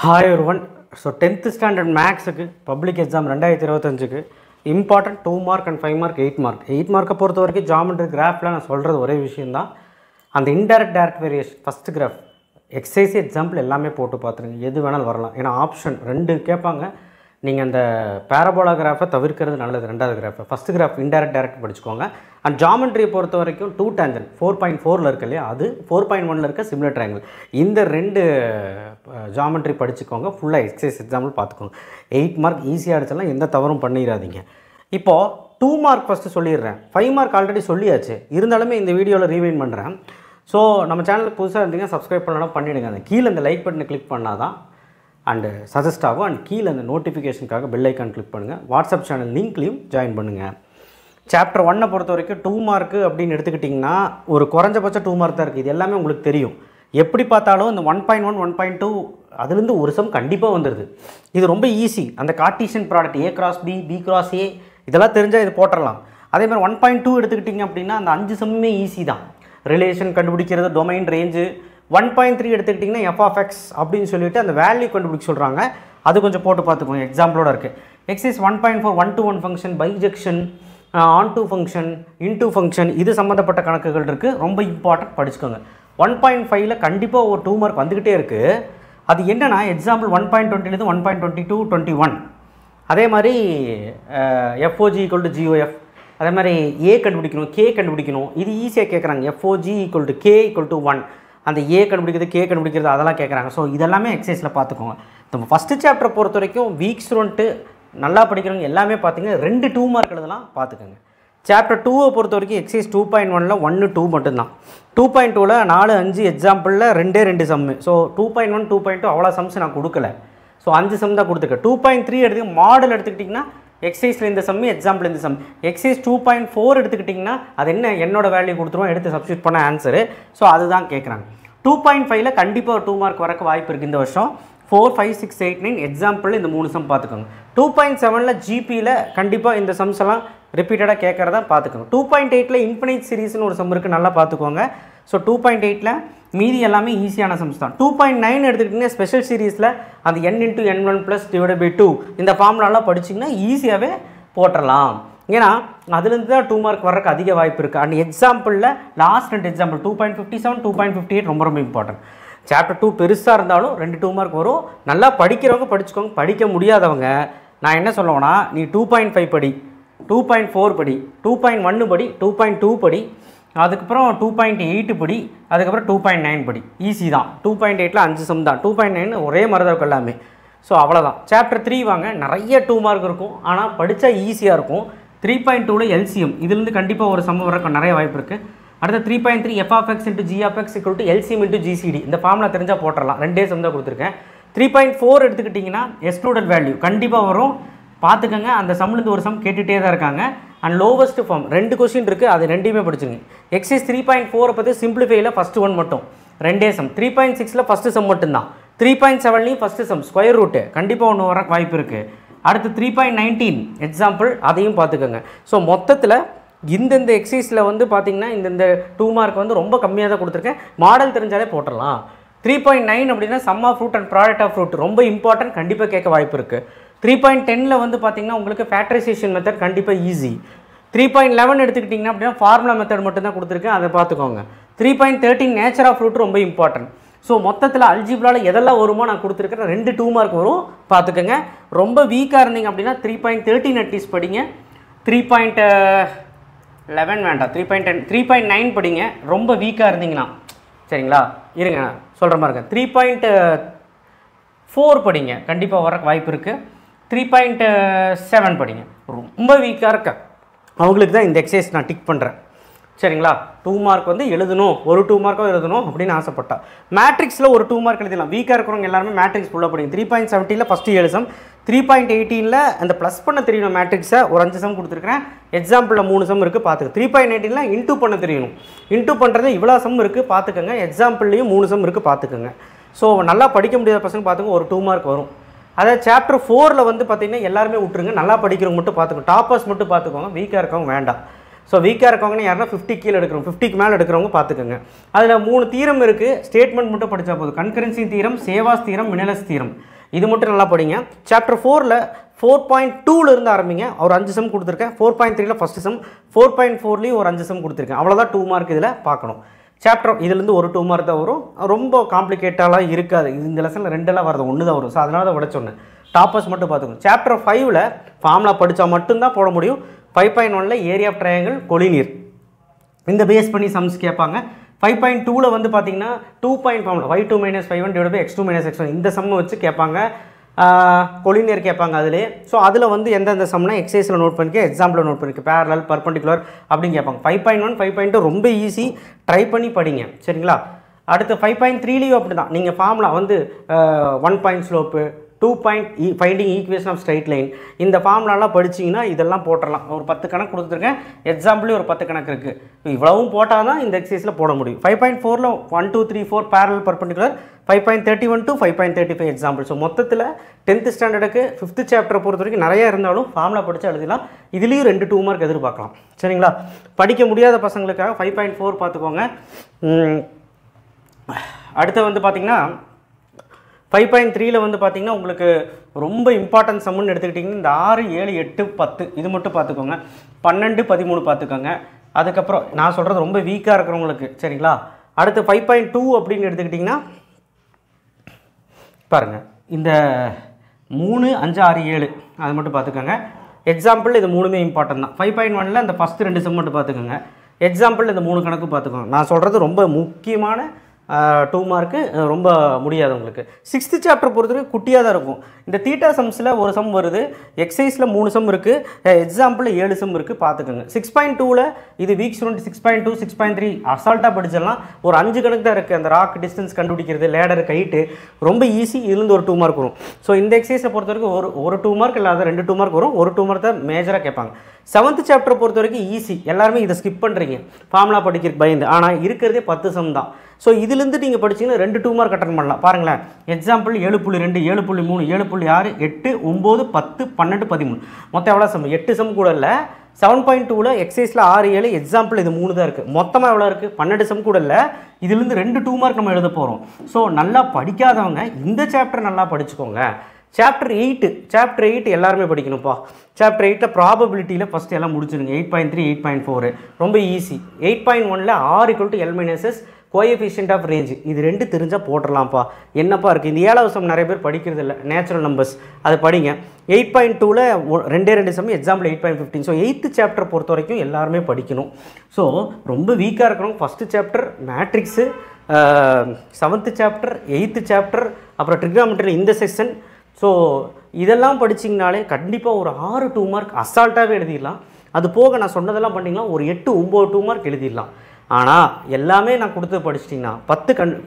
Hi everyone. So 10th standard maths public exam 2025 important 2 mark and 5 mark 8 mark. 8 mark பொறுத்த வரைக்கும் geometry graphல நான் சொல்றது ஒரே விஷயம் தான். அந்த indirect direct variation first graph exercise example எல்லாமே போட்டு பாத்துருங்க. எது வேணாலும் வரலாம். ஏனா ஆப்ஷன் ரெண்டு கேட்பாங்க. நீங்க அந்த parabola graph தவிர்க்கிறது நல்லது. இரண்டாவது graph first graph indirect direct படிச்சுக்கோங்க. and geometry பொறுத்த வரைக்கும் 2 tangent 4.4 ல இருக்கு இல்லையா அது 4.1 ல இருக்க similar triangle இந்த ரெண்டு geometry படிச்சுக்கோங்க. ஃபுல்லா exercise example பாத்துக்கோங்க. 8 mark ஈஸியா அடிச்சலாம் எந்த தவறும் பண்ணிராதீங்க. இப்போ 2 mark first சொல்லிறேன். 5 mark ஆல்ரெடி சொல்லியாச்சு. இருந்தாலுமே இந்த வீடியோல ரீவைண்ட் பண்றேன். சோ நம்ம சேனலுக்கு புதுசா இருந்தீங்க சப்ஸ்கிரைப் பண்ணலாம் பண்ணிடுங்க. அந்த கீழ இந்த லைக் பட்டனை கிளிக் பண்ணாதான் and suggest ஆகும் and கீழ அந்த நோட்டிஃபிகேஷனுக்காக பெல் ஐகான் கிளிக் பண்ணுங்க. வாட்ஸ்அப் சேனல் லிங்க்லயும் ஜாயின் பண்ணுங்க. சாப்டர் 1 பொறுத்த வரைக்கும் 2 மார்க் அப்படினு எடுத்துக்கிட்டீங்கன்னா ஒரு குறைஞ்சபட்ச 2 மார்க் தான் இருக்கு. இது எல்லாமே உங்களுக்கு தெரியும். எப்படி பார்த்தாலும் இந்த 1.1 1.2 அதில இருந்து ஒரு சம் கண்டிப்பா வந்துருது. இது ரொம்ப ஈஸி. அந்த Cartesian product A cross B B cross A இதெல்லாம் தெரிஞ்சா இது போட்றலாம். அதே மாதிரி 1.2 எடுத்துக்கிட்டீங்க அப்படினா அந்த 5 சம்மே ஈஸி தான். ரிலேஷன் கண்டுபிடிக்கிறது டொமைன் ரேஞ்ச் 1.3 எடுத்துக்கிட்டீங்கன்னா f of x அப்படினு சொல்லிட்டு அந்த வேல்யூ கண்டுபிடிக்க சொல்றாங்க. அது கொஞ்சம் போட்டு பாத்துக்கோங்க. எக்ஸாம்பிளோட இருக்கு. Exercise 1.4 1 to 1 function bijection on to function into function இது சம்பந்தப்பட்ட கணக்குகள் இருக்கு. ரொம்ப இம்பார்ட்டன்ட் படிச்சுக்கோங்க. 1.5 ல கண்டிப்பா ஒரு 2 மார்க் வந்துகிட்டே இருக்கு. அது என்னன்னா எக்ஸாம்பிள் 1.20 ல இருந்து 1.22 21 அதே மாதிரி FOG GOF அதே மாதிரி A கண்டுபிடிக்கணும் K கண்டுபிடிக்கணும். இது ஈஸியா கேக்குறாங்க. FOG K 1 அந்த A கண்டுபிடிக்கிறது K கண்டுபிடிக்கிறது அதெல்லாம் கேக்குறாங்க. சோ இதெல்லாம் எக்ஸர்சைஸ்ல பாத்துக்கோங்க. நம்ம ஃபர்ஸ்ட் சாப்டர் பொறுத்த வரைக்கும் வீக் ஸ்டூடண்ட் நல்லா படிக்கிறவங்க எல்லாமே பாத்தீங்க 2 மார்க் எழுதலாம் பாத்துக்கங்க. சாப்டர் 2 பொறுத்த வரைக்கும் எக்ஸர்சைஸ் 2.1 ல 1 2 மட்டும் தான். 2.2 ல 4 5 எக்ஸாம்பிள்ல 2 சம். சோ 2.1 2.2 அவ்வளவு சம்ஸ் நான் கொடுக்கல. சோ 5 சம் தான் கொடுத்துருக்கேன். 2.3 எடுத்து மாடல் எடுத்துக்கிட்டீங்கன்னா எக்ஸர்சைஸ்ல இந்த சம் எக்ஸாம்பிள் இந்த சம். எக்ஸர்சைஸ் 2.4 எடுத்துக்கிட்டீங்கன்னா அது என்ன என்னோட வேல்யூ கொடுத்துருவோம் எடுத்து சப்ஸ்டிட்யூட் பண்ண ஆன்சர். சோ அதுதான் கேக்குறாங்க. 2.5 ல கண்டிப்பா 2 மார்க் வரக்கு வாய்ப்பு இருக்கு இந்த வருஷம். 4 5 6 8 9 எக்ஸாம்பிள் இந்த மூணு சம் பாத்துக்கோங்க. 2.7 ல GP ல கண்டிப்பா இந்த சம்ஸ் எல்லாம் ரிப்பீட்டடா கேக்குறதா பாத்துக்கோங்க. 2.8 ல இன்ஃபினிட் சீரிஸ்னு ஒரு சம் இருக்கு நல்லா பாத்துக்கோங்க. சோ 2.8 ல மீதி எல்லாமே ஈஸியான சம்ஸ் தான். 2.9 எடுத்துக்கிட்டீங்கன்னா ஸ்பெஷல் சீரிஸ்ல அந்த n * n1 + / 2 இந்த ஃபார்முலாலாம் படிச்சீங்கன்னா ஈஸியாவே போட்றலாம். ஏனா அதில இருந்து தான் 2 மார்க் வரக்கு அதிக வாய்ப்பு இருக்கு. and எக்ஸாம்பிள்ல லாஸ்ட் ரெண்டு எக்ஸாம்பிள் 2.57 2.58 ரொம்ப ரொம்ப இம்பார்ட்டன்ட். சாப்டர் 2 பெருசா இருந்தாலும் 2 மார்க் வரும். நல்லா படிக்கிறவங்க படிச்சுக்கோங்க. படிக்க முடியாதவங்க நான் என்ன சொல்லுவேனா நீ 2.5 படி 2.4 படி 2.1 படி 2.2 படி அதுக்கு அப்புறம் 2.8 படி அதுக்கு அப்புறம் 2.9 படி ஈஸி தான். 2.8 ல 5 சம் தான். 2.9 ஒரே மாதிரி தான் இருக்கும் எல்லாமே. சோ அவ்வளவுதான். சாப்டர் 3 வாங்க நிறைய 2 மார்க் இருக்கும். ஆனா படிச்சா ஈஸியா இருக்கும். 3.2 ல LCM இதில இருந்து கண்டிப்பா ஒரு சம் வரக்கு நிறைய வாய்ப்பு இருக்கு. அடுத்து 3.3 f of x * g of x = LCM * GCD இந்த ஃபார்முலா தெரிஞ்சா போட்றலாம். ரெண்டே சம் தான் கொடுத்திருக்கேன். 3.4 எடுத்துக்கிட்டீங்கன்னா எக்ஸ்க்ளூடட் வேல்யூ கண்டிப்பா வரும். பாத்துக்கங்க அந்த சம்ல இருந்து ஒரு சம் கேட்டிட்டே தான் இருக்காங்க. and lowest form ரெண்டு क्वेश्चन இருக்கு. அது ரெண்டையுமே படிச்சுங்க. எக்ஸர்சைஸ் 3.4 பத்தி சிம்பிளிஃபைல ஃபர்ஸ்ட் ஒன் மட்டும் ரெண்டே சம். 3.6 ல ஃபர்ஸ்ட் சம் மட்டும் தான். 3.7 லயும் ஃபர்ஸ்ட் சம் ஸ்கொயர் ரூட் கண்டிப்பா ஒன்னு வர வாய்ப்பு இருக்கு. அடுத்து 3.19 எக்ஸாம்பிள் அதையும் பாத்துக்கங்க. சோ மொத்தத்துல இந்த எக்ஸர்சைஸ்ல வந்து பாத்தீங்கன்னா இந்த 2 மார்க் வந்து ரொம்ப கம்மியா தான் கொடுத்திருக்கேன். மாடல் தெரிஞ்சாலே போட்றலாம். 3.9 அப்படினா sum of root and product of root ரொம்ப இம்பார்ட்டன்ட் கண்டிப்பா கேட்க வாய்ப்பு இருக்கு. 3.10 ல வந்து பாத்தீங்கன்னா உங்களுக்கு ஃபேக்டரைசேஷன் மெத்தட் கண்டிப்பா ஈஸி. 3.11 எடுத்துக்கிட்டீங்கன்னா அப்படினா ஃபார்முலா மெத்தட் மட்டும் தான் கொடுத்திருக்கேன். அதை பாத்துக்கோங்க. 3.13 நேச்சர் ஆஃப் ரூட் ரொம்ப இம்பார்ட்டன்ட். சோ மொத்தத்துல அல்ஜிப்ரால எதெல்லாம் வருமோ நான் கொடுத்திருக்கேன். 2 மார்க் வரும் பாத்துக்கங்க. ரொம்ப வீக்கா இருந்தீங்க அப்படினா 3.13 அட்லீஸ்ட் படிங்க. 3.11 வேண்டாம். 3.10 3.9 படிங்க. ரொம்ப வீக்கா இருந்தீங்கனா சரிங்களா? இருங்க சொல்ற மாதிரி இருக்கு. 3.4 படிங்க. கண்டிப்பா வரக்கு வாய்ப்பு இருக்கு. 3.7 படிங்க. ரொம்ப வீக்கா இருக்க அவங்களுக்கு தான் இந்த எக்ஸர்சைஸ் நான் டிக் பண்றேன். சரிங்களா? 2 மார்க் வந்து எழுதணும். ஒரு 2 மார்க்கோ எழுதணும் அப்படினு ஆசைப்பட்டா மேட்ரிக்ஸ்ல ஒரு 2 மார்க் எழுதலாம். வீக்கா இருக்கறவங்க எல்லாரும் மேட்ரிக்ஸ் ஃபுல்லா படிங்க. 3.17 ல ஃபர்ஸ்ட் 7 சம் 3.18 ல அந்த ப்ளஸ் பண்ண தெரியணும் மேட்ரிக்ஸை ஒரு 5 சம் கொடுத்திருக்கேன். எக்ஸாம்பிள்ல 3 சம் இருக்கு பாத்துங்க. 3.18 ல இன்டு பண்ண தெரியணும். இன்டு பண்றது இவ்வளவு சம் இருக்கு பாத்துக்கங்க. எக்ஸாம்பிள்லயும் 3 சம் இருக்கு பாத்துக்கங்க. சோ நல்லா படிக்க முடியாத பசங்க பாத்துங்க ஒரு 2 மார்க் வரும். அத சாப்டர் 4 ல வந்து பாத்தீங்கன்னா எல்லாரும் விட்டுருங்க. நல்லா படிக்கிறவங்க மட்டும் பாத்துங்க. டாப்பர்ஸ் மட்டும் பாத்துக்கோங்க. வீக்கா இருக்கவங்க வேண்டாம். ஸோ வீக்காக இருக்கவங்க யாருன்னா 50 கீழே எடுக்கிறோம், 50க்கு மேலே எடுக்கிறவங்க பார்த்துக்கோங்க. அதில் 3 தீரம் இருக்குது, ஸ்டேட்மெண்ட் மட்டும் படித்தா போதும். கன்கரன்சி தீரம், சேவாஸ் தீரம், மினலஸ் தீரம், இது மட்டும் நல்லா படிங்க. சாப்டர் 4ல் 4.2 இருந்து ஆரம்பிங்க. ஒரு 5 சம் கொடுத்துருக்கேன். 4.3ல் ஃபஸ்ட்டு சம், 4.4லேயும் ஒரு 5 சம் கொடுத்துருக்கேன். அவ்வளோதான் 2 மார்க் இதில் பார்க்கணும். சாப்டர் இதுலேருந்து ஒரு 2 மார்க் தான் வரும், ரொம்ப காம்ப்ளிகேட்டாலாம் இருக்காது. இந்த லெசனில் 2 வருது, 1 தான் வரும். ஸோ அதனால தான் விட சொன்னேன். டாப்பர்ஸ் மட்டும் பார்த்துக்கணும். சாப்டர் 5ல் ஃபார்முலா படித்தா மட்டும்தான் போட முடியும். 5.1ல் ஏரியா ஆஃப் ட்ரையாங்கிள், கொலினியர், இந்த பேஸ் பண்ணி சம்ஸ் கேட்பாங்க. 5.2ல் வந்து பார்த்தீங்கன்னா 2 point formula y2 - y1 / x2 - x1 இந்த சம்மை வச்சு கேட்பாங்க. கொலினியர் கேட்பாங்க அதிலே. ஸோ அதில் வந்து எந்தெந்த சம்னா எக்ஸசைஸில் நோட் பண்ணிக்க, எக்ஸாம்பிள் நோட் பண்ணிக்க, பேரலல், பர்பண்டிகுலர் அப்படின்னு கேட்பாங்க. 5.1 5.2 ரொம்ப ஈஸி, ட்ரை பண்ணி படிங்க சரிங்களா. அடுத்து 5.3லேயும் அப்படி தான். நீங்கள் ஃபார்முலா வந்து 1 point slope, 2 point finding equation of straight line, இந்த ஃபார்முலாலாம் படிச்சிங்கன்னா இதெல்லாம் போட்டுடலாம். ஒரு 10 கணக்கு கொடுத்துருக்கேன், எக்ஸாம்பிளே ஒரு 10 கணக்கு இருக்குது. இவ்வளவும் போட்டால் தான் இந்த எக்ஸசைஸில் போட முடியும். 5.4ல் 1 2 3 4 parallel, perpendicular, 5.31 to 5.35 example. So மொத்தத்தில் 10th ஸ்டாண்டர்டுக்கு 5th சாப்டரை பொறுத்த வரைக்கும் நிறையா இருந்தாலும் ஃபார்முலா படித்து எழுதிடலாம். இதுலேயும் 2 மார்க் எதிர்பார்க்கலாம் சரிங்களா. படிக்க முடியாத பசங்களுக்காக 5.4 பார்த்துக்கோங்க. அடுத்து வந்து பார்த்திங்கன்னா 5.3ல் வந்து பார்த்திங்கன்னா உங்களுக்கு ரொம்ப இம்பார்ட்டன்ட் சம்முன்னு எடுத்துக்கிட்டிங்கன்னா இந்த 6 7 8 10 இது மட்டும் பார்த்துக்கோங்க. 12 13 பார்த்துக்கோங்க. அதுக்கப்புறம் நான் சொல்கிறது ரொம்ப வீக்காக இருக்கிறவங்களுக்கு சரிங்களா. அடுத்து 5.2 அப்படின்னு எடுத்துக்கிட்டிங்கன்னா பாருங்கள், இந்த 3 5 6 7 அது மட்டும் பார்த்துக்கோங்க. எக்ஸாம்பிள் இது 3மே இம்பார்ட்டன்ட் தான். 5.1ல் அந்த ஃபஸ்ட்டு 2 சம் மட்டும் பார்த்துக்கோங்க. எக்ஸாம்பிள் இந்த 3 கணக்கு பார்த்துக்கோங்க. நான் சொல்கிறது ரொம்ப முக்கியமான 2 மார்க்கு, ரொம்ப முடியாது உங்களுக்கு. 6th சாப்டர் பொறுத்தவரைக்கும் குட்டியாக தான் இருக்கும். இந்த தீட்டா சம்ஸில் ஒரு சம் வருது, எக்ஸசைஸில் 3 சம் இருக்குது, எக்ஸாம்பிள் 7 சம் இருக்குது பார்த்துக்கோங்க. 6.2ல் இது வீக் ஸ்டூடெண்ட் 6.2 6.3 அசால்ட்டாக படிச்சிடலாம். ஒரு 5 கணக்கு தான் இருக்குது. அந்த ராக் டிஸ்டன்ஸ் கண்டுபிடிக்கிறது, லேடர், கைட்டு, ரொம்ப ஈஸி. இதுலேருந்து ஒரு 2 மார்க் வரும். ஸோ இந்த எக்ஸசைஸை பொறுத்த வரைக்கும் ஒரு 2 மார்க் இல்லாத 2 மார்க் வரும். ஒரு 2 மார்க் தான் மேஜராக கேட்பாங்க. 7th சாப்டரை பொறுத்த வரைக்கும் ஈஸி. எல்லாருமே இதை ஸ்கிப் பண்ணுறீங்க ஃபார்முலா படிக்கிறதுக்கு பயந்து. ஆனால் இருக்கிறதே 10 சம் தான். ஸோ இதுலேருந்து நீங்கள் படிச்சிங்கன்னா 2 மார்க் அட்டன் பண்ணலாம். பாருங்களேன், எக்ஸாம்பிள் 7.2 7.3 7.6 8 9 10 12 13 மொத்தம் எவ்வளோ சம்? 8 சம் கூட இல்லை. 7.2ல் எக்ஸசைஸில் 6 7 எக்ஸாம்பிள் இது 3 தான் இருக்குது. மொத்தமாக எவ்வளோ இருக்குது? 12 சம் கூட இல்லை. இதுலேருந்து 2 மார்க் நம்ம எழுத போகிறோம். ஸோ நல்லா படிக்காதவங்க இந்த சாப்டர் நல்லா படிச்சுக்கோங்க. சாப்டர் 8 எல்லாருமே படிக்கணும்ப்பா. சாப்டர் 8ல் ப்ராபபிலிட்டியில் ஃபஸ்ட்டு எல்லாம் முடிச்சிருங்க. 8.3 8.4 ரொம்ப ஈஸி. 8.1ல் R = L - S coefficient of range, இது 2 தெரிஞ்சால் போட்டுடலாம்ப்பா. என்னப்பா இருக்குது? இந்த 7வது சம் நிறைய பேர் படிக்கிறது இல்லை, நேச்சுரல் நம்பர்ஸ், அது படிங்க. 8.2ல் 2 sum, example 8.15. So 8th chapter பொறுத்த வரைக்கும் எல்லாருமே படிக்கணும். ஸோ ரொம்ப வீக்காக இருக்கிறவங்க first chapter matrix, 7th chapter, 8th chapter, அப்புறம் ட்ரிக்னாமெட்ரி இந்த செக்ஷன். ஸோ இதெல்லாம் படிச்சிங்கனாலே கண்டிப்பாக ஒரு 6 2 மார்க் அசால்ட்டாகவே எழுதிடலாம். அது போக நான் சொன்னதெல்லாம் பண்ணிங்கன்னா ஒரு 8 9 2 மார்க் எழுதிடலாம். ஆனால் எல்லாமே நான் கொடுத்து படிச்சிட்டிங்கன்னா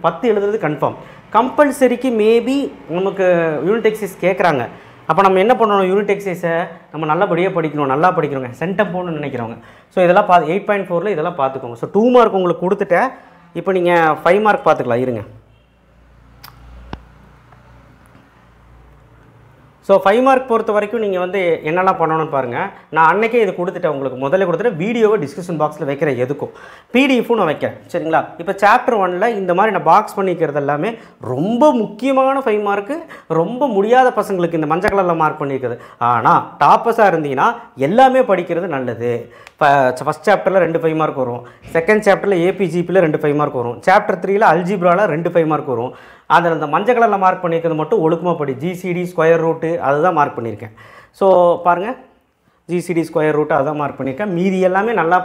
10 எழுதுறது கன்ஃபார்ம். கம்பல்சரிக்கு மேபி நமக்கு யூனிட் எக்ஸசைஸ் கேட்குறாங்க. அப்போ நம்ம என்ன பண்ணணும்? யூனிட் எக்ஸசைஸை நம்ம நல்லபடியாக படிக்கணும், நல்லா படிக்கிறோங்க, சென்டம் போகணும்னு நினைக்கிறவங்க. ஸோ இதெல்லாம் 8.4ல் இதெல்லாம் பார்த்துக்கோங்க. ஸோ 2 மார்க் உங்களுக்கு கொடுத்துட்டேன். இப்போ நீங்கள் 5 மார்க் பார்த்துக்கலாம், இருங்க. ஸோ 5 மார்க் பொறுத்த வரைக்கும் நீங்கள் வந்து என்னெல்லாம் பண்ணணும்னு பாருங்கள். நான் அன்றைக்கே இது கொடுத்துட்டேன் உங்களுக்கு, முதல்ல கொடுத்துட்டு வீடியோவை டிஸ்கிரிப்ஷன் பாக்ஸில் வைக்கிறேன். எதுக்கும் பிடிஎஃப்பும் நான் வைக்கிறேன் சரிங்களா. இப்போ சாப்டர் 1ல் இந்த மாதிரி நான் பாக்ஸ் பண்ணிக்கிறது எல்லாமே ரொம்ப முக்கியமான 5 மார்க்கு. ரொம்ப முடியாத பசங்களுக்கு இந்த மஞ்சள் கலரில் மார்க் பண்ணியிருக்குது. ஆனால் டாப்பர்ஸாக இருந்தீங்கன்னா எல்லாமே படிக்கிறது நல்லது. ஃபஸ்ட் சாப்டரில் 2 5 மார்க் வரும். செகண்ட் சாப்டரில் ஏபிஜிபியில் 2 5 மார்க் வரும். சாப்டர் 3ல் அல்ஜிப்ராவில் 2 5 மார்க் வரும். அதில் அந்த மஞ்சள் கலரில் மார்க் பண்ணியிருக்கிறது மட்டும் ஒழுக்கமாக படி. ஜிசிடி, ஸ்கொயர் ரூட்டு அதுதான் மார்க் பண்ணியிருக்கேன். ஸோ பாருங்கள், ஜிசிடி, ஸ்கொயர் ரூட்டு அதுதான் மார்க் பண்ணியிருக்கேன். மீதி எல்லாமே நல்லா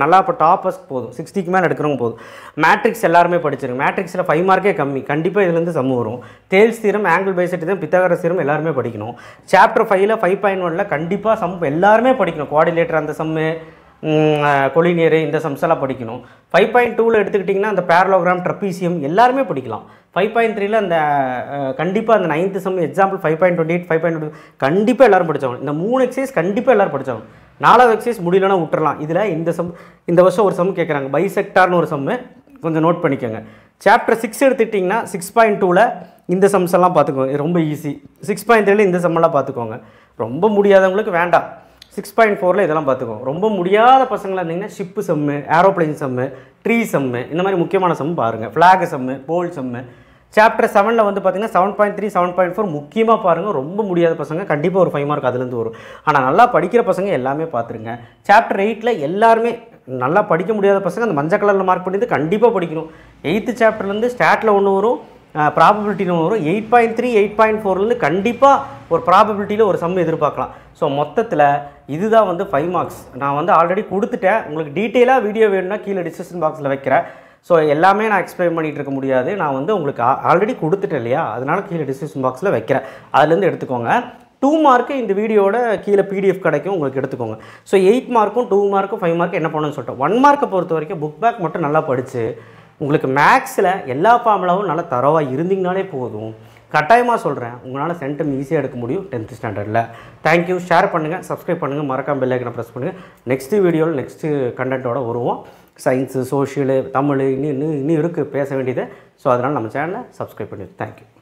நல்லா இப்போ டாப்பர்ஸ் போதும், 60க்கு மேலே எடுக்கிறவங்க போதும். மேட்ரிக்ஸ் எல்லாருமே படிச்சிருங்க. மேட்ரிக்ஸில் 5 மார்க்கே கம்மி, கண்டிப்பாக இதுலேருந்து சம் வரும். தேல்ஸ் தீரம், ஆங்கிள் பைசெட் தீரம், பித்தகரஸ் தீரம் எல்லாருமே படிக்கணும். சாப்டர் 5ல் 5.1ல் கண்டிப்பாக சம் எல்லாருமே படிக்கணும். குவாடிலேட்டர் அந்த சம்மு, கொலினியர் இந்த சம்ஸ் எல்லாம் படிக்கணும். 5.2ல் எடுத்துக்கிட்டிங்கன்னா அந்த பேரலோகிராம், ட்ரப்பீசியம் எல்லாருமே படிக்கலாம். 5.3ல் அந்த கண்டிப்பாக அந்த 9th சம், எக்ஸாம்பிள் 5.28 5.2 கண்டிப்பாக எல்லோரும் படித்தவங்க. இந்த 3 எக்ஸசைஸ் கண்டிப்பாக எல்லோரும் படித்தவங்க. 4வது எக்ஸசைஸ் முடியலன்னா விட்டுறலாம். இதில் இந்த வருஷம் ஒரு சம் கேட்குறாங்க, பைசெக்டார்னு ஒரு சம்மு, கொஞ்சம் நோட் பண்ணிக்கோங்க. சாப்டர் 6 எடுத்துக்கிட்டிங்கன்னா 6.2ல் இந்த சம்ஸ் எல்லாம் பார்த்துக்கோங்க, ரொம்ப ஈஸி. 6.3ல் இந்த சம்மெல்லாம் பார்த்துக்கோங்க. ரொம்ப முடியாதவங்களுக்கு வேண்டாம். 6.4ல் இதெல்லாம் பார்த்துக்கோங்க. ரொம்ப முடியாத பசங்களாக இருந்தீங்கன்னா ஷிப்பு சம்மு, ஏரோப்ளைன் சம்மு, ட்ரீ சம்மு, இந்த மாதிரி முக்கியமான சம்மு பாருங்கள். ஃப்ளாக் சம்மு, போல் சம்மு. சாப்டர் 7ல் வந்து பார்த்தீங்கன்னா 7.3, 7.4 முக்கியமாக பாருங்கள். ரொம்ப முடியாத பசங்க கண்டிப்பாக ஒரு 5 மார்க் அதுலேருந்து வரும். ஆனால் நல்லா படிக்கிற பசங்க எல்லாமே பார்த்துருங்க. சாப்டர் 8ல் எல்லாருமே நல்லா படிக்க முடியாத பசங்க அந்த மஞ்சள் கலரில் மார்க் பண்ணிட்டு கண்டிப்பாக படிக்கணும். 8th சாப்டர்லேருந்து ஸ்டாட்டில் ஒன்று வரும், ப்ராபபிலிட்டின்னு ஒன்று வரும். 8.3, 8.4லேருந்து கண்டிப்பாக ஒரு ப்ராபபிலிட்டியில் ஒரு சம் எதிர்பார்க்கலாம். ஸோ மொத்தத்தில் இதுதான் வந்து 5 மார்க்ஸ். நான் வந்து ஆல்ரெடி கொடுத்துட்டேன். உங்களுக்கு டீட்டெயிலாக வீடியோ வேணும்னா கீழே டிஸ்கிரிப்ஷன் பாக்ஸில் வைக்கிறேன். ஸோ எல்லாமே நான் எக்ஸ்பிளைன் பண்ணிகிட்டு இருக்க முடியாது. நான் வந்து உங்களுக்கு ஆல்ரெடி கொடுத்துட்டேன் இல்லையா, அதனால் கீழே டிஸ்கிரிப்ஷன் பாக்ஸில் வைக்கிறேன். அதுலேருந்து எடுத்துக்கோங்க. 2 மார்க்கு இந்த வீடியோட கீழே PDF கிடைக்கும், உங்களுக்கு எடுத்துக்கோங்க. ஸோ 8 மார்க்கும் 2 மார்க்கும் 5 மார்க்கும் என்ன பண்ணணும்னு சொல்லிட்டேன். 1 மார்க்கை பொறுத்த வரைக்கும் புக் பேக் மட்டும் நல்லா படித்து உங்களுக்கு மேக்ஸில் எல்லா ஃபார்முலாவும் நல்லா தரவாக இருந்தீங்கனாலே போதும். கட்டாயமாக சொல்கிறேன், உங்களால் சென்டம் ஈஸியாக எடுக்க முடியும் 10th ஸ்டாண்டர்டில். தேங்க்யூ. ஷேர் பண்ணுங்கள், சப்ஸ்கிரைப் பண்ணுங்கள், மறக்காம பெல் ஐக்கனை ப்ரெஸ் பண்ணுங்கள். நெக்ஸ்ட்டு வீடியோவில் நெக்ஸ்ட்டு கண்டென்ட்டோட வருவோம். சயின்ஸு, சோஷியலு, தமிழ் இன்னும் இருக்குது பேச வேண்டியது. ஸோ அதனால் நம்ம சேனலை சப்ஸ்கிரைப் பண்ணிடுங்க. தேங்க்யூ.